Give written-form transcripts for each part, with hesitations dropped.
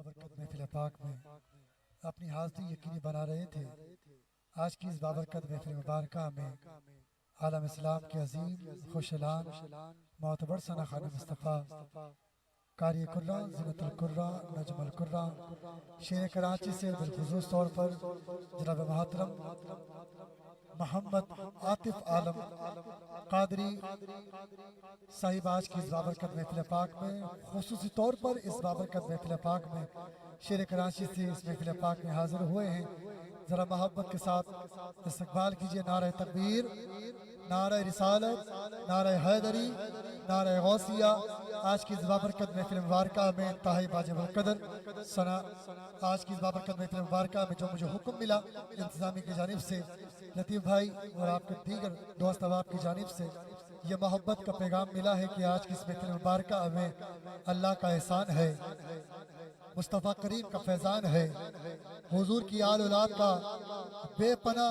बाबरकत महफिल पाक में अपनी हाज़िरी यकीनी बना रहे थे। आज की इस बाबरकत महफिल मुबारका में आलम इस्लाम के अजीम खुशलान मोतबर सना खान मुस्तफ़ा कारी कुर्रा ज़ीनतुल कुर्रा नजमुल कुर्रा शेर कराची से बिलखुसूस तौर पर जनाब मोहतरम मोहम्मद आतिफ आलम कादरी साहिब आज की इस बाबरकत महफिल पाक में खुसूसी तौर पर इस बाबरकत महफिल पाक में शेर कराची से इस महफिल पाक में हाजिर हुए हैं। ज़रा मोहब्बत के साथ इस्तकबाल कीजिए। नारे तकबीर, नारे रिसालत, नारे हैदरी, नारे गौसिया। आज की इस बाबरकत महफिल मुबारका में इंतहाई वाजिब कदर सना आज की इस बाबरकत महफिल मुबारका में जो मुझे हुक्म मिला इंतजामी की जानिब से, लतीफ़ भाई और आपके दीगर दोस्त अहबाब की जानिब से ये मोहब्बत का पैगाम मिला है कि आज की इस महफिल मुबारका में अल्लाह का एहसान है, मुस्तफ़ा करीम का फैज़ान है, हुजूर की आल औलाद का बेपना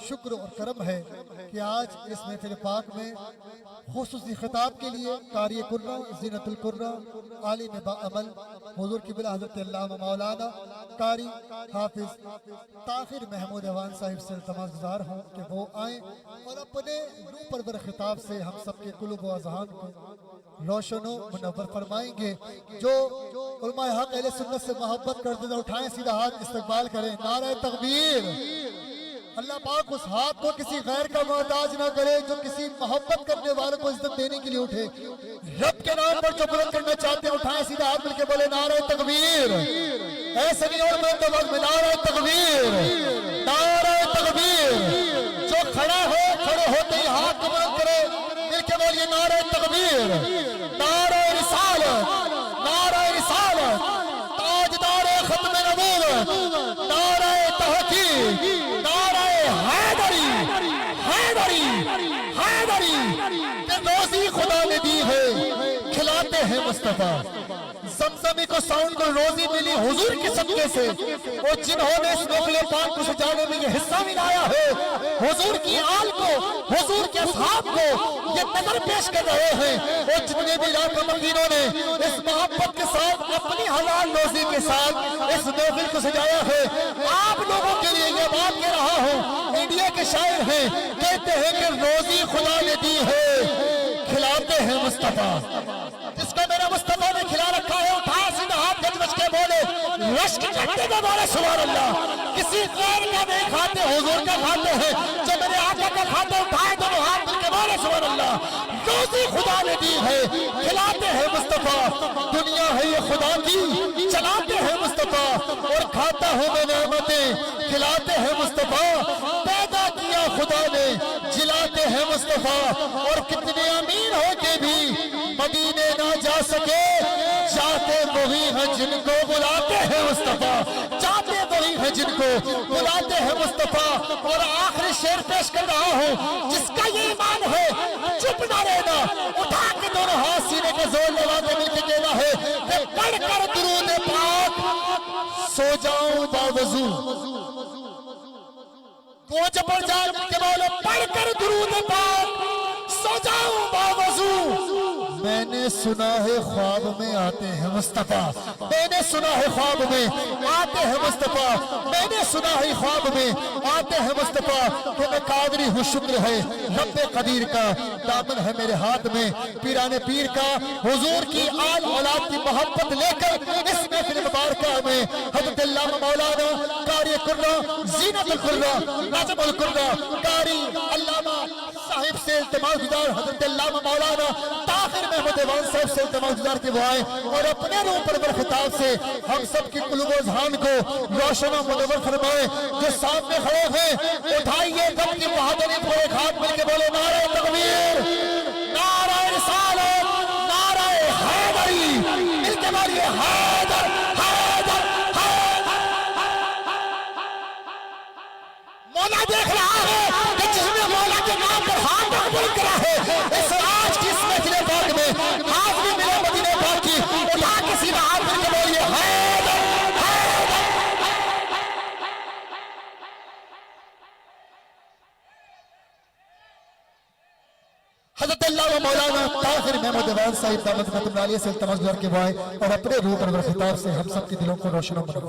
शुक्र और करम है कि आज इस महफिल पाक में खुसूसी खिताब के लिए कारी कुर्रा ज़ीनतुल कुर्रा आलिम बाअमल हुजूर की बिला हज़रत अल्लामा मौलाना कारी हाफिज ताहिर महमूद अवान साहिब से इल्तिमास गुज़ार हूँ कि वो आए और अपने रूह परवर खिताब से हम सबके कुलूब व अज़हान को रोशन मुनव्वर फरमाएंगे। जो उलमाए हक अहले सुन्नत से मोहब्बत करते थे उठाएं सीधा हाथ, इस्तकबाल करें। नारे तकबीर। अल्लाह पाक उस हाथ को किसी गैर का मोहताज ना करे जो किसी मोहब्बत करने वालों को इज्जत देने के लिए उठे। रब के नाम पर जो बुलंद करना चाहते हैं उठाएं सीधा हाथ मिलके बोले नारे तकबीर। ऐसे नहीं और मैं तो वक्त में नारे तकबीर, नारे तकबीर। जो खड़ा हो खड़े होते ही हाथ को बुलंद करे, मिलके बोलिए नारे तकबीर, नारे रिसालत, नारे रिसालत, ताजदारे खत्म नबूवत, नारे तहकीक, नारे हैदरी, हैदरी, हैदरी। कि रोजी खुदा ने दी है, खिलाते हैं मुस्तफा। ज़मज़मी को साउंड को रोजी मिली हुजूर के सदक़े से, और जिन्होंने इस महफिल पाक को सजाने में ये हिस्सा मिलाया है, हुजूर की आल को, हुजूर के असहाब को ये नजर पेश कर रहे हैं। और जितने भी राक़-ए-मकीनों ने इस मोहब्बत के साथ अपनी हलाल रोजी के साथ इस महफिल को सजाया है, आप लोगों के लिए ये बात कह रहा हूँ। इंडिया के शायर हैं, कहते हैं कि रोजी खुदा ने दी है, खिलाते हैं मुस्तफा। जिसको मेरा मुस्तफा ने खिला रखा है उठा सीधा हाथ गज बज के बोले रश के झंडे में बोले सुभान अल्लाह। किसी गैर का नहीं खाते, हुजूर का खाते हैं। जो मेरे आका का खाते उठाए दोनों हाथ मिलके बोले सुभान अल्लाह। रोजी खुदा ने दी है, खिलाते हैं मुस्तफा। दुनिया है ये खुदा की, चलाते हैं मुस्तफा। और खाता हूँ मैं नेमतें, खिलाते हैं मुस्तफा। पैदा किया खुदा ने, जिलाते हैं मुस्तफा। और कितने अमीर हो के भी मदीने ना जा सके, चाहते वही हैं जिनको बुलाते हैं मुस्तफा, चाहते वही हैं जिनको बुलाते हैं मुस्तफा। और आखिरी शेर पेश कर रहा हूँ, जिसका ये ईमान है चुप ना रहना, उठा के दोनों हाथ सीने के जोर लगा के मिलके कहना है कि पढ़कर दुरूद पाक सो जाऊं बावजू। वो जबर जान के बोले पढ़कर दुरूद पाक सो जाऊं बावजू। मैंने सुना है ख्वाब में आते हैं मुस्तफा, मैंने सुना है ख्वाब में आते हैं मुस्तफा, मैंने सुना है ख्वाब में आते हैं मुस्तफा। तो मैं कादरी हूँ, शुक्र है रब्बे कदीर का, दामन है मेरे हाथ में पीराने पीर का। हुजूर की आल औलाद की मोहब्बत लेकर इस महफिल मुबारका में हज़रत अल्लामा मौलाना कारी कुर्रा ज़ीनतुल कुर्रा नजमुल कुर्रा कारी अल्लामा साहिब से इल्तिमास गुज़ार हज़रत अल्लामा मौलाना ताहिर महमूद अवान साहब से इल्तिमास गुज़ार के वो आए और अपने रूह पर खिताब से हम सब की कुलूब व अज़हान को रोशन मुनव्वर फरमाए। जो सामने खड़े हैं उठाइए गम की बहादुरी को एक हाथ मिलके बोले नारे तकबीर, नारे रिसालत, नारे हैदरी। मिलके बोलिए हैदर, हैदर, हैदर। मौला देख रहा है कि जिसने मौला के नाम पर हाथ कबूल करा है, इस आज की इस महफिल पाक में हाथ भी मिले मदीने पाक की, उठा के सीधा हाथ मिलके बोलिए हैदर, हैदर। जवान साहिब दामद खत्म नालिया से इल्तमास गुजार के वाए और अपने रूप और खिताब से हम सब के दिलों को रोशन बनाए।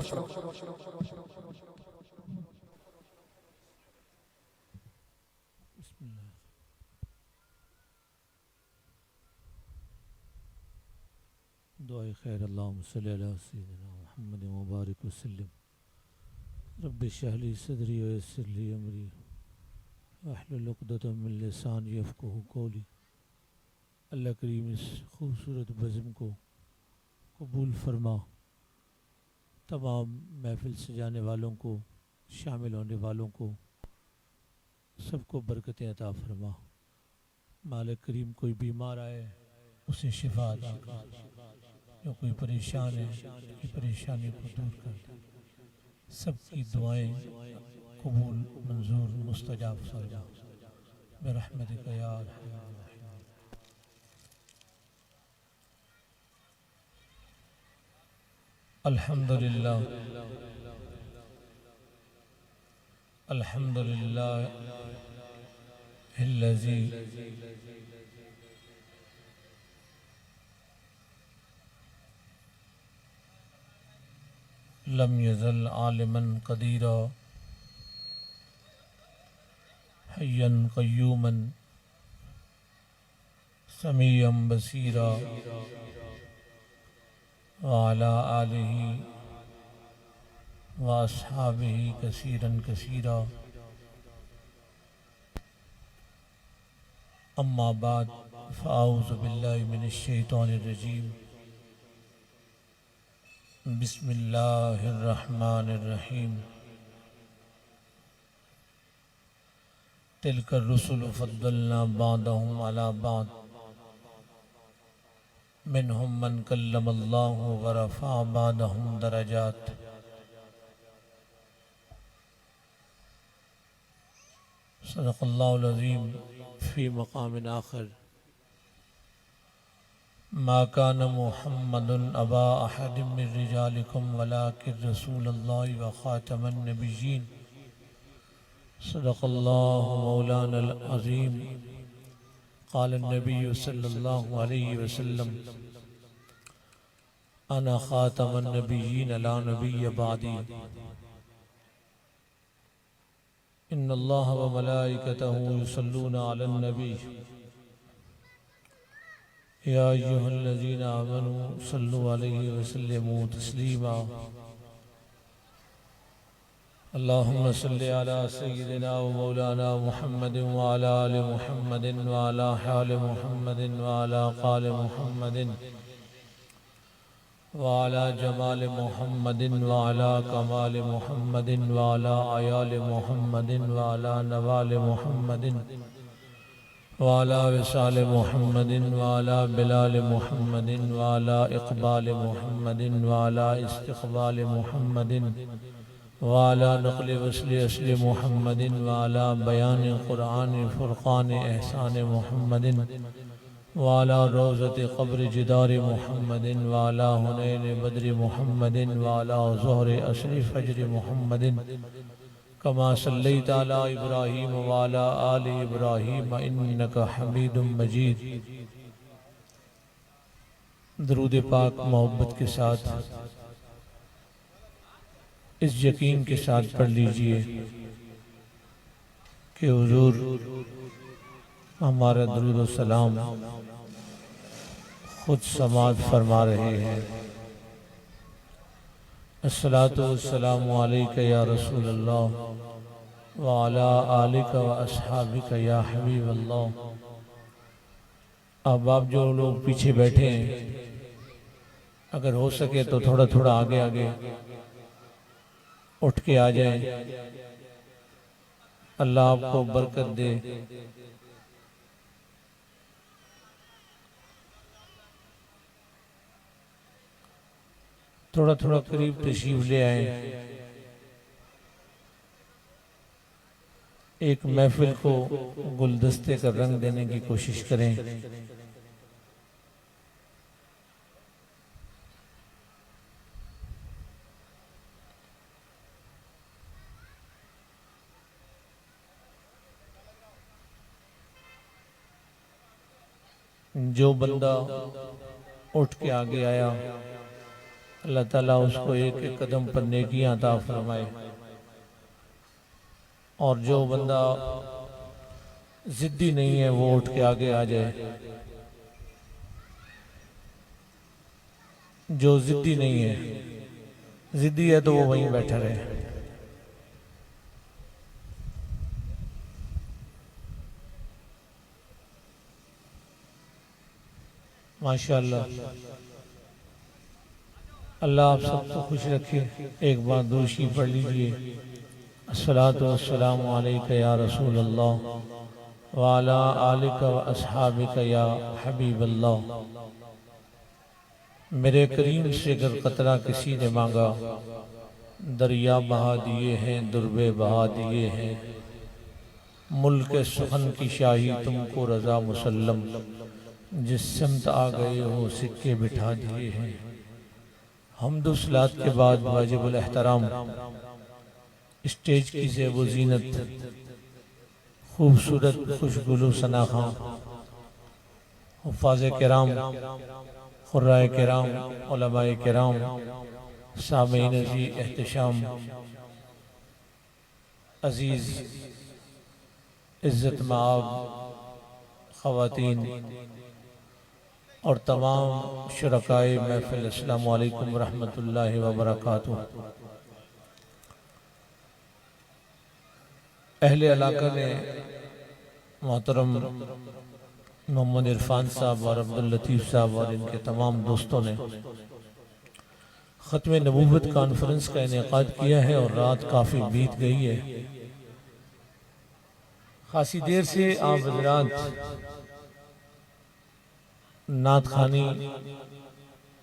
दुआ खैर अल्लाहुम्मा सल्ली अला सय्यिदिना मुहम्मद मुबारक वसल्लम रब्बि इश्रह ली सदरी व यस्सिर ली अमरी वाहलुल उक़दतम मिन लिसानी यफ़क़हू क़ौली। अल्लाह करीम इस खूबसूरत बज़्म को कबूल फरमा, तमाम महफिल सजाने वालों को, शामिल होने वालों को सबको बरकतें अता फरमा। मालिक करीम कोई बीमार आए उसे शिफा अता कर, जो कोई परेशान है उसकी परेशानी को दूर कर दे, सबकी दुआएं कबूल मंजूर मुस्तजाब फरमा बिरहमतिक या अरहमर राहिमीन। अल्हम्दुलिल्लाह अल्हम्दुलिल्लाह हिल्लज़ी लम यज़ल आलिमन क़दीरा हय्यन क़य्यूमन समीअन बसीरा व अला आलिही व अस्हाबिही कसीरन कसीरा। अम्मा बाद फ़अऊज़ु बिल्लाहि मिनश शैतानिर रजीम। बिस्मिल्लाहिर्रहमानिर्रहीम। तिलकर रुसुलु फ़द्दलना बादहुम अला बाद मिनहुम मन कल्लमल्लाहु व रफ़अ बादहुम दरजात। सदक़ल्लाहुल अज़ीम। फ़ी मक़ामिन आख़िर। मा कान मुहम्मदुन अबा अहदिम मिन रिजालिकुम वलाकिन रसूलल्लाहि व ख़ातमन नबिय्यीन। सदक़ल्लाहु मौलानल अज़ीम। क़ाल नबिय्यु सल्लल्लाहु अलैहि वसल्लम अना ख़ातमुन नबिय्यीन ला नबिय्य बअदी। इन्नल्लाह व मलाइकतहु युसल्लूना अलन नबी या अय्युहल्लज़ीना आमनू सल्लु अलैहि व सल्लिमू तस्लीमा। अल्लाहुम्मा सल्लि अला सय्यिदिना व मौलाना मुहम्मदिन व अला आलि मुहम्मदिन व अला हालि मुहम्मदिन व अला क़ालि मुहम्मदिन व अला जमालि मुहम्मदिन व अला कमालि मुहम्मदिन व अला आयालि मुहम्मदिन व अला नवालि मुहम्मदिन व अला विसालि मुहम्मदिन व अला बिलालि मुहम्मदिन व अला इक़बालि मुहम्मदिन व अला इस्तिक़बालि मुहम्मदिन व अला नक़्लि वस्लि अस्लि मुहम्मदिन व अला बयानि क़ुरआनि फ़ुरक़ानि एहसानि मुहम्मदिन व अला रोज़ति क़ब्रि जिदारि मुहम्मदिन व अला हुनैनि बद्रि मुहम्मदिन व अला ज़ुहरि अस्रि फ़ज्रि मुहम्मदिन कमा सल्लैता अला इब्राहीम व अला आलि इब्राहीम इन्नका हमीदुम मजीद। दरूद पाक मोहब्बत के साथ इस यकीन के साथ पढ़ लीजिए कि हुजूर हमारा दरूद व सलाम खुद समाअत फरमा रहे हैं। अस्सलातु वस्सलामु अलैका या रसूल अल्लाह व अला आलिका व अस्हाबिका या हबीब अल्लाह। अब आप जो लोग पीछे बैठे हैं, अगर हो सके तो थोड़ा थोड़ा आगे आगे उठ के आ जाएं। अल्लाह आपको बरकत दे। थोड़ा थोड़ा करीब तशरीफ ले आए। एक महफिल को गुलदस्ते का रंग देने की कोशिश करें। जो बंदा उठ के आगे आया अल्लाह ताला उसको एक एक कदम पर नेकियां अता फरमाए, और जो बंदा जिद्दी नहीं है वो उठ के आगे आ जाए। जो जिद्दी नहीं है, जिद्दी है तो वो वहीं बैठा रहे। माशाअल्लाह, अल्लाह आप सबको खुश रखे। एक बार दूसरी पढ़ लीजिए। अस्सलातु वस्सलामु अलैका या रसूल अल्लाह व अला आलिका व अस्हाबिका या हबीब अल्लाह। मेरे करीम से अगर कतरा किसी ने मांगा, दरिया बहा दिए हैं, दुर्बे बहा दिए हैं, मुल्क सुखन की शाही तुमको रजा मुसल्लम, जिस समत आ गए हो सिक्के बिठा दिए हैं। हम्दो सलात के बाद वाजिबुल एहतराम स्टेज की ज़ेबो ज़ीनत, खूबसूरत खुशगुलू सना खां, हुफ़ाज़ किराम, खुर्राए किराम, उलमाए किराम, सामीन जी एहतशाम, अजीज़ इज़्ज़त माब ख़वातीन और तमाम शुरकाए महफिल, अस्सलामु अलैकुम व रहमतुल्लाहि व बरकातुहू। अहले इलाका ने मोहतरम मोहम्मद इरफान साहब और अब्दुल लतीफ़ साहब और इनके तमाम दोस्तों ने ख़त्म नबूवत कॉन्फ्रेंस का इनेकाद किया है और रात काफ़ी बीत गई है। खासी देर से आप हज़रात नात खानी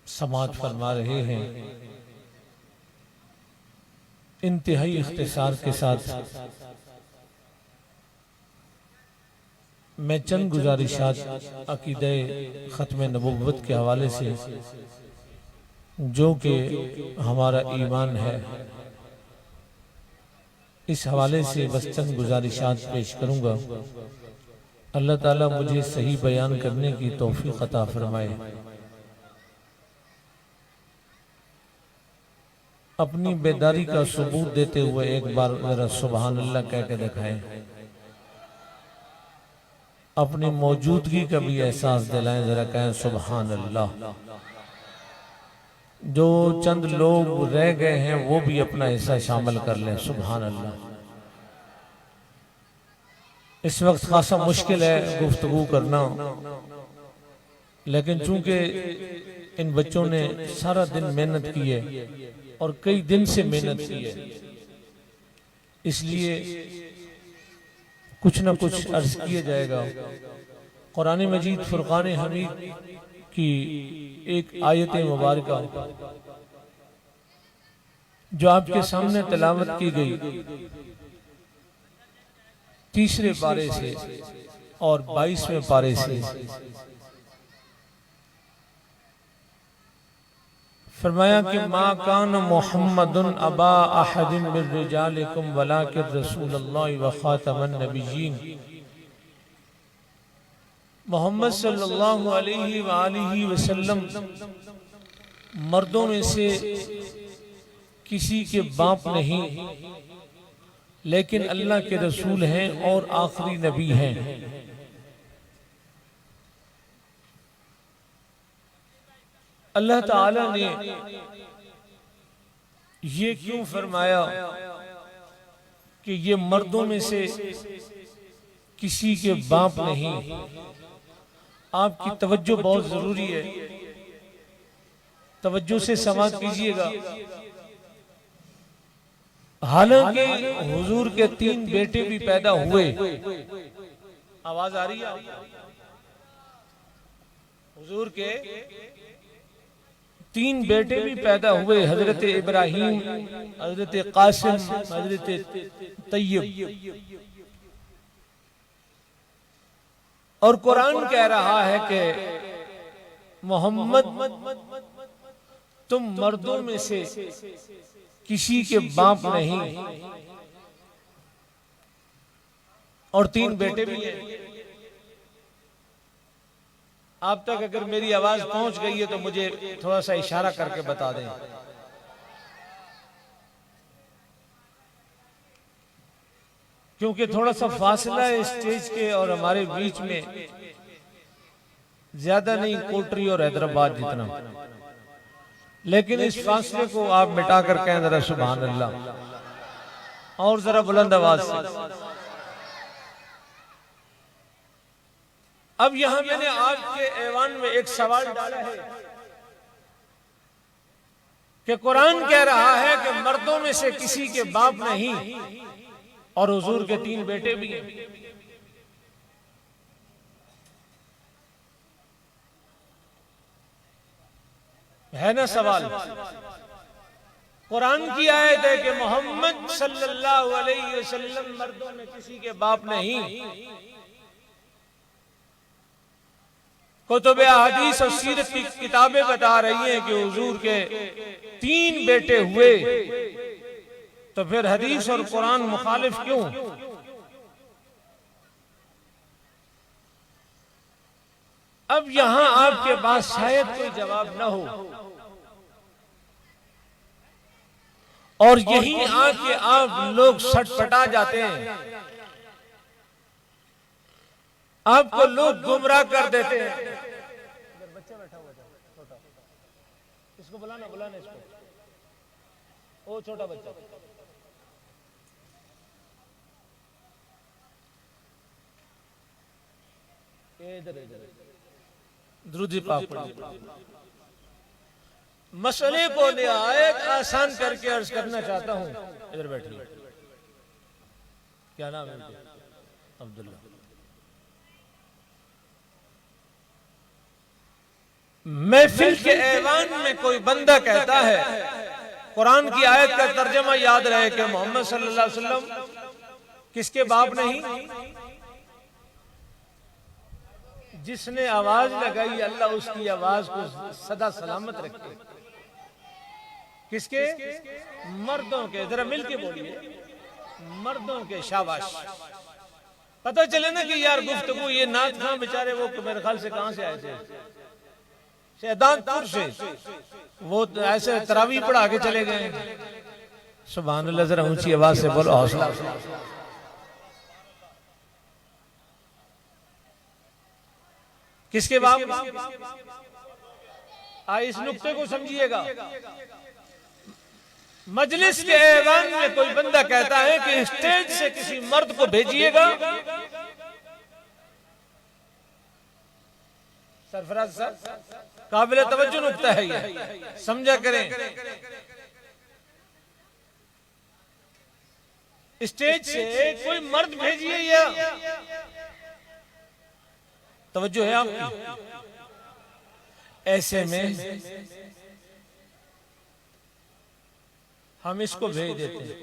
समात फरमा रहे हैं। इंतहाई इख्तिसार के साथ मैं चंद गुजारिशात अकीदे ख़त्म नबुव्वत के हवाले से, जो कि हमारा ईमान है, इस हवाले से बस चंद गुजारिशात पेश करूँगा। अल्लाह ताला मुझे सही बयान करने की तौफीक अता फरमाए। अपनी बेदारी का सबूत देते हुए एक बार जरा सुभान अल्लाह कह के दिखाएं। अपनी मौजूदगी का भी एहसास दिलाएं, जरा कहें सुभान अल्लाह। जो चंद लोग रह गए हैं वो भी अपना हिस्सा शामिल कर लें, सुभान अल्लाह। इस वक्त खासा मुश्किल है गुफ्तगू करना, लेकिन चूंकि इन बच्चों ने सारा दिन मेहनत की है और कई दिन से मेहनत की है, इसलिए कुछ न कुछ अर्ज किया जाएगा। कुरान मजीद फुरकान हमीद की एक आयत मुबारका जो आपके सामने तिलावत की गई, तीसरे पारे से और 22वें पारे से, फरमाया कि मा कान मुहम्मदुन अबा अहदिन मिन रिजालिकुम वलाकिन रसूलुल्लाह व खातमन नबिय्यीन। मोहम्मद सल्लल्लाहु अलैहि व आलिहि वसल्लम मर्दों में से किसी के बाप नहीं, लेकिन अल्लाह के रसूल हैं और आखिरी नबी हैं। अल्लाह ताला ने ये क्यों फरमाया कि ये मर्दों में से किसी के बाप नहीं? आपकी तवज्जो बहुत जरूरी है, तवज्जो से समाअत कीजिएगा। हालांकि हुजूर के 3 बेटे भी पैदा हुए, आवाज आ रही है? हुजूर के 3 बेटे भी पैदा हुए, हजरत इब्राहीम, हजरत कासिम, हजरत तय्यब। और कुरान कह रहा है कि मोहम्मद तुम मर्दों में से किसी के बाप नहीं, और 3 बेटे भी हैं। आप तक अगर मेरी आवाज पहुंच गई है तो मुझे थोड़ा सा इशारा करके बता दें। क्योंकि थोड़ा सा फासला है स्टेज के और हमारे बीच में, ज्यादा नहीं कोटरी और हैदराबाद जितना, लेकिन इस फासले को आप मिटा कर कहें जरा सुभान अल्लाह, और जरा बुलंद आवाज से। अब यहां मैंने आपके ऐवान में एक सवाल डाला है कि कुरान कह रहा है कि मर्दों में से किसी के बाप नहीं और हुजूर के 3 बेटे भी हैं। है ना सवाल? कुरान की आयत है कि मोहम्मद सल्लल्लाहु अलैहि वसल्लम मर्दों में किसी के बाप नहीं। कुतुबे हदीस और सीरत की किताबें बता रही हैं कि हुजूर के 3 बेटे हुए, तो फिर हदीस और कुरान मुखालिफ क्यों? अब यहां आपके पास शायद कोई जवाब न हो, और यही आके आप लोग सटपटा जाते हैं, आपको लोग गुमराह कर देते हैं। बच्चा बैठा हुआ था छोटा, इसको बुलाना इसको, ओ छोटा बच्चा। इधर द्रुदी पाक मसले को निहायत आसान करके अर्ज करना चाहता हूं। इधर बैठिए। क्या नाम है? अब्दुल्ला। महफिल के ऐवान में कोई बंदा कहता है कुरान की आयत का तर्जमा याद रहे कि मोहम्मद सल्लल्लाहु अलैहि वसल्लम किसके बाप नहीं? जिसने आवाज लगाई अल्लाह उसकी आवाज को सदा सलामत रखे। किसके? मर्दों के। जरा मिलके बोलिए, मर्दों के। शाबाश। पता चले ना कि यार गुफ्तगू ये नात खां बेचारे वो मेरे ख्याल से कहां से आए थे, शहदादपुर से, वो ऐसे तरावी पढ़ा के चले गए। सुभान अल्लाह। जरा ऊंची आवाज से बोलो, हौसला। किसके बाप? इस नुक्ते को समझिएगा। मजलिस के ऐवान में कोई बंदा कहता है कि स्टेज से किसी मर्द को भेजिएगा। सरफराज साहब, काबिल तवज्जो नुक्ता है ये, समझा करें। स्टेज से कोई मर्द भेजिए, या तवज्जो है आपकी? ऐसे में हम इसको भेज देते हैं।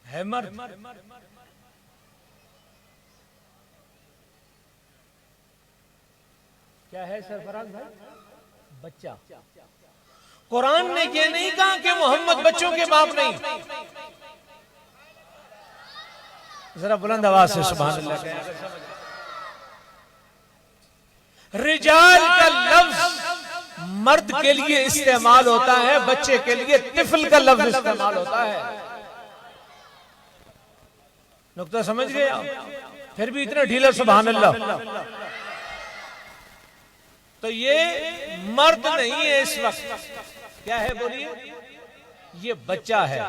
है मर्द, क्या है सरफराज भाई? बच्चा। कुरान ने ये नहीं कहा कि मोहम्मद बच्चों के बाप नहीं। जरा बुलंद आवाज से सुभान अल्लाह। रिजाल का लफ्ज मर्द के लिए इस्तेमाल होता है, बच्चे के लिए तिफल का लफ्ज इस्तेमाल होता है। नुक्ता समझ गए आप? फिर भी इतना ढीला सुभान अल्लाह। तो ये मर्द नहीं है इस वक्त। क्या है बोलिए? ये बच्चा है।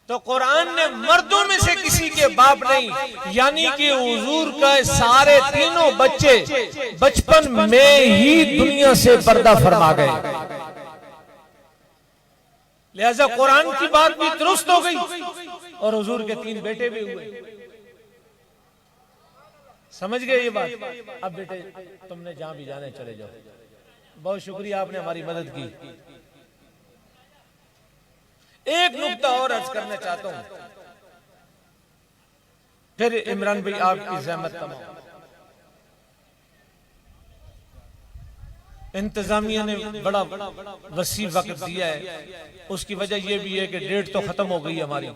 तो कुरान ने मर्दों में से किसी के बाप नहीं, यानी कि हुजूर का सारे तीनों बच्चे बचपन में ही दुनिया से पर्दा फरमा गए। लिहाजा कुरान की बात भी दुरुस्त हो गई और हुजूर के 3 बेटे भी हुए। समझ गए ये बात? अब बेटे तुमने जहां भी जाने चले जाओ। बहुत शुक्रिया, आपने हमारी मदद की। एक नुक्ता और अर्ज करना चाहता हूं, फिर इमरान भाई आपकी जहमत तमाम। इंतजामिया ने बड़ा वसी वक्त दिया है। उसकी वजह यह भी है कि डेट तो खत्म हो गई हमारी।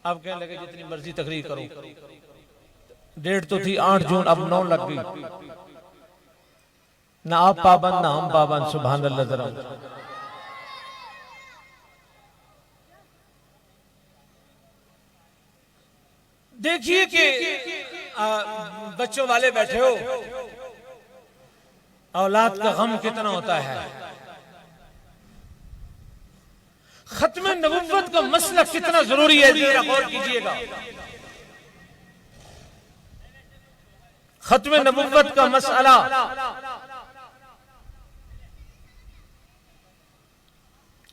अब कहने लगे जितनी मर्जी तकरीर करो, डेट तो थी 8 जून, अब 9 लग गई। ना आप पाबंद ना हम पाबंद। सुभान अल्लाह। जरा देखिए कि बच्चों वाले बैठे हो, औलाद का गम कितना होता है। खत्म नबुव्वत का मसला कितना जरूरी है, जरा गौर कीजिएगा। खत्म नबुव्वत का मसला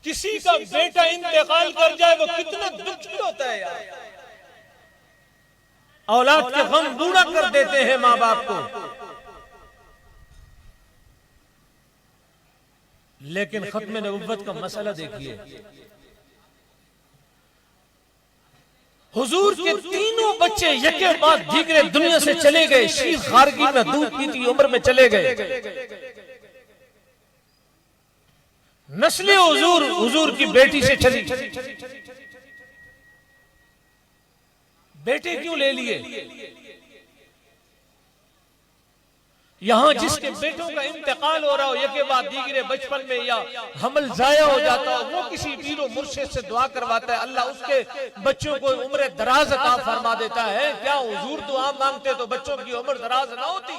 किसी का बेटा इंतकाल कर जाए वो कितना दुखी होता है यार। औलाद के गम बूढ़ा कर देते हैं माँ बाप को। लेकिन खत्म नबुव्वत का मसला देखिए, हुजूर के तीनों बच्चे यके बाद दीगरे दुनिया से चले गए। शीर खारगी में दूध पीती उम्र में चले गए। नस्ले हुजूर की बेटी से चली। बेटे क्यों ले लिए? यहां जिसके बेटों का इंतकाल हो रहा हो यके बाद दीगरे बचपन में या हमल जाया हो जाता हो, वो किसी पीरो मुर्शिद से दुआ करवाता है, अल्लाह उसके बच्चों को उम्र दराज अता फरमा देता है। क्या हुजूर दुआ मांगते तो बच्चों की उम्र दराज ना होती?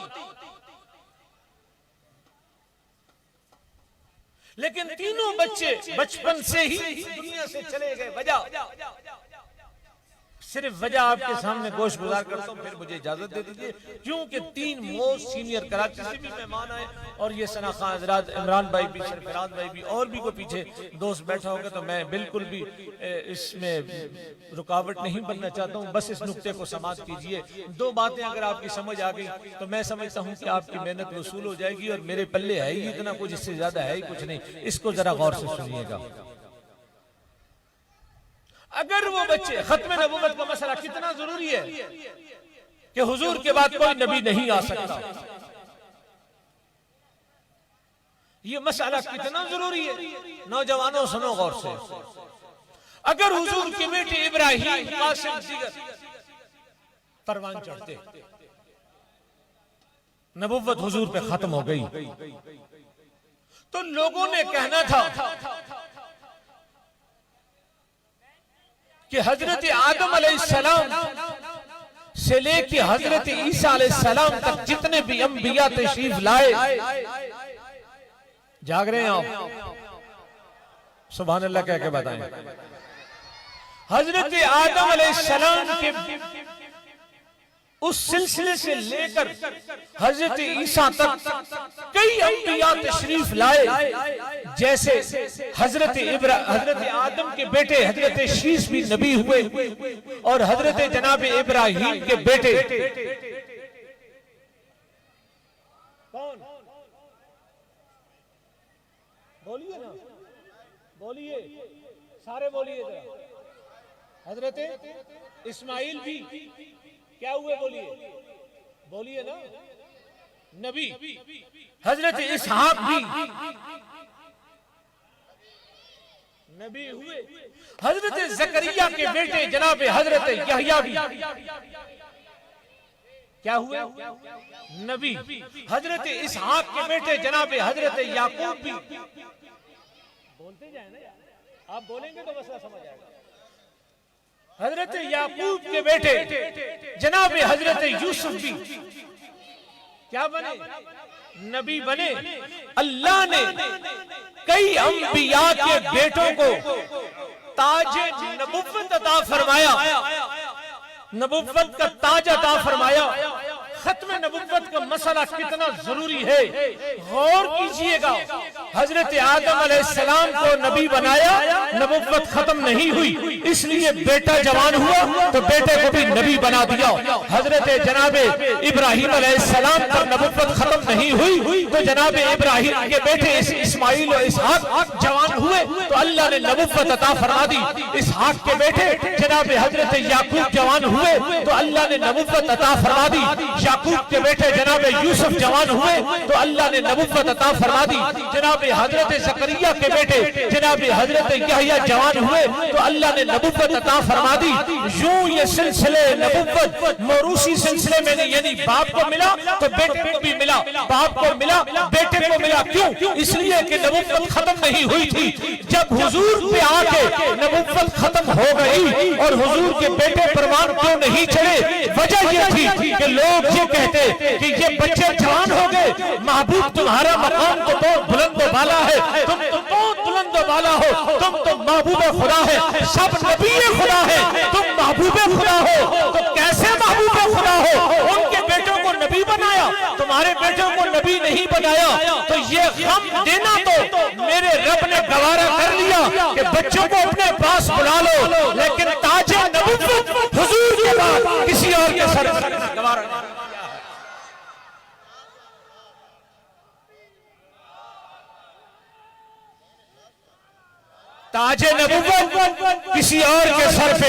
लेकिन तीनों बच्चे बचपन से ही दुनिया से चले गए। वजह सिर्फ वजह आपके सामने गोश गुजार करता हूं, फिर मुझे इजाजत दे दीजिए। क्योंकि 3 मोस्ट सीनियर कराची से भी मेहमान आए और ये सना खान हजरात, इमरान भाई भी, सरफराज भाई भी, और भी कोई पीछे दोस्त बैठा होगा, तो मैं बिल्कुल भी इसमें रुकावट नहीं बनना चाहता हूं। बस इस नुक्ते को समाप्त कीजिए। 2 बातें अगर आपकी समझ आ गई तो मैं समझता हूं कि आपकी मेहनत वसूल हो जाएगी। और मेरे पल्ले है ही इतना कुछ, इससे ज्यादा है ही कुछ नहीं। इसको जरा गौर से सुनिएगा। अगर वो बच्चे, खत्म नबुव्वत का मसला कितना जरूरी है कि हुजूर के बाद कोई नबी नहीं आ सकता। ये मसला कितना जरूरी है। नौजवानों सुनो गौर से। अगर हुजूर के बेटे इब्राहिम कासिम दीगर परवान चढ़ते, नबुव्वत हुजूर पे खत्म हो गई, तो लोगों ने कहना था कि हजरत आदम अलैहिस्सलाम से लेके हजरत ईसा अलैहिस्सलाम तक जितने भी अंबिया तशरीफ लाए, जाग रहे हैं आप? सुभान अल्लाह कह के बताएं। हजरत आदम अलैहिस्सलाम के उस सिलसिले से लेकर हजरत ईसा तक कई अंबिया तशरीफ लाए। जैसे हजरत आदम के बेटे हजरत शीश भी नबी हुए और हजरत जनाब इब्राहिम के बेटे कौन? बोलिए ना, बोलिए, सारे बोलिए जरा। हजरत इस्माइल भी क्या हुए? बोलिए, बोलिए ना, नबी। हजरत इसहाक भी नबी हुए। हजरत जकरिया के बेटे जनाब हजरत यहया भी क्या हुए? नबी। हजरत इसहाक के बेटे जनाब हजरत याकूब भी। बोलते जाए ना, आप बोलेंगे तो मसला समझ आएगा। हजरत याकूब के बेटे जनाब हजरत यूसुफ भी क्या बने? नबी बने। अल्लाह ने कई अंबिया के बेटों को ताज नबुव्वत अता फरमाया, नबुव्वत का ताज अता फरमाया। खत्म नबुव्वत का मसला कितना जरूरी है, गौर कीजिएगा। हजरत आदम अलैहिस्सलाम को नबी बनाया, नबुव्वत खत्म नहीं हुई, इसलिए बेटा जवान हुआ तो बेटे को भी नबी बना दिया। हजरत जनाबे इब्राहिम अलैहिस्सलाम पर नबुव्वत खत्म नहीं हुई तो जनाबे इब्राहिम के बेटे इस्माइल और इसहाक जवान हुए तो अल्लाह ने नबुव्वत अता फरमा दी। इसहाक के बेटे जनाबे हजरत याकूब जवान हुए तो अल्लाह ने नबुव्वत अता फरमा दी। याकूब के बेटे जनाब यूसुफ जवान हुए तो अल्लाह ने नबुव्वत अता फरमा दी। जनाब हजरत ज़करिया के बेटे जनाब हजरत यहया जवान हुए तो अल्लाह ने नबुव्वत अता फरमा दी। यूं ये सिलसिले नबुव्वत मौरूसी सिलसिले में नहीं, यानी बाप को मिला तो बेटे को भी मिला, बाप को मिला बेटे को मिला। क्यों? इसलिए कि नबुव्वत खत्म नहीं हुई थी। जब हुजूर पे आके नबुव्वत खत्म हो गई और हुजूर के बेटे परवान क्यों नहीं चढ़े, वजह यह थी कि लोग ये कहते कि ये बच्चे जवान हो गए, महबूब तुम्हारा मकाम तो बहुत बुलंद वाला है, तुम तो बहुत बुलंद वाला हो, तुम तो महबूब खुदा है, सब नबी खुदा है, तुम महबूब खुदा हो। तो कैसे महबूब खुदा हो? उनके बेटों को नबी बनाया, तुम्हारे बेटों को नबी नहीं बनाया। तो ये गम देना तो मेरे रब ने गवारा कर लिया कि बच्चों को अपने पास बुला लो, लेकिन ताजे नबुव्वत हुजूर के बाद किसी और के सर पर गवारा नहीं। ताजे नबुव्वत किसी और के सर पे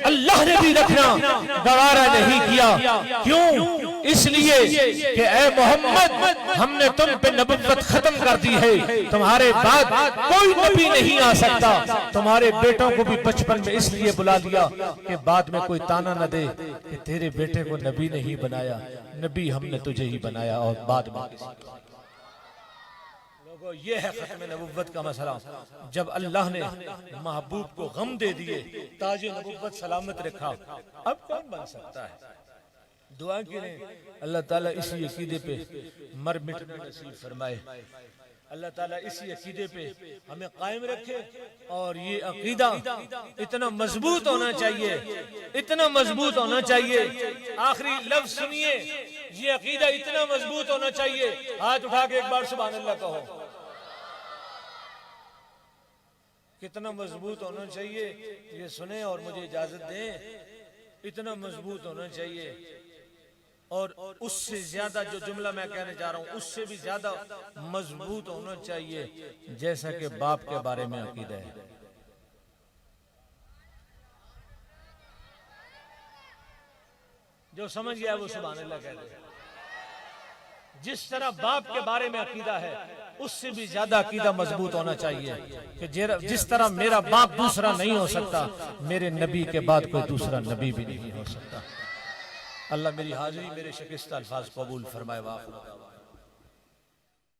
अल्लाह ने भी रखना गवारा नहीं किया। क्यों? इसलिए कि ए मोहम्मद, हमने तुम पे नबुव्वत खत्म कर दी है, तुम्हारे बाद कोई नबी नहीं आ सकता। तुम्हारे बेटों को भी बचपन में इसलिए बुला लिया कि बाद में कोई ताना न दे कि तेरे बेटे को नबी नहीं बनाया, नबी हमने तुझे ही बनाया और बाद में ये है खत्म नबुव्वत का मसला। जब अल्लाह ने महबूब को गम दे दिए, ताजे नबुव्वत सलामत रखा, अब कौन बन सकता है? दुआ करें अल्लाह ताला इसी अकीदे पे मर मिटना नसीब फरमाए। अल्लाह ताला इसी अकीदे पे हमें कायम रखे और ये अकीदा इतना मजबूत होना चाहिए, इतना मजबूत होना चाहिए। आखिरी लफ्ज सुनिए, ये अकीदा इतना मजबूत होना चाहिए। हाथ उठा के एक बार सुभान अल्लाह कहो। कितना मजबूत होना चाहिए ये सुने और मुझे इजाजत दें। इतना मजबूत होना चाहिए और उससे ज्यादा जो जुमला मैं कहने जा रहा हूं उससे भी ज्यादा मजबूत होना चाहिए जैसा कि बाप के बारे में अकीदा है। जो समझ गया वो सुभान अल्लाह कह दे। जिस तरह बाप के बारे में अकीदा है उससे भी ज्यादा अकीदा मजबूत होना चाहिए कि जिस तरह मेरा बाप दूसरा नहीं हो सकता, मेरे नबी के बाद कोई दूसरा नबी भी नहीं हो सकता। अल्लाह मेरी हाजिरी, मेरे शिकस्त अल्फाज कबूल फरमाए। वाह।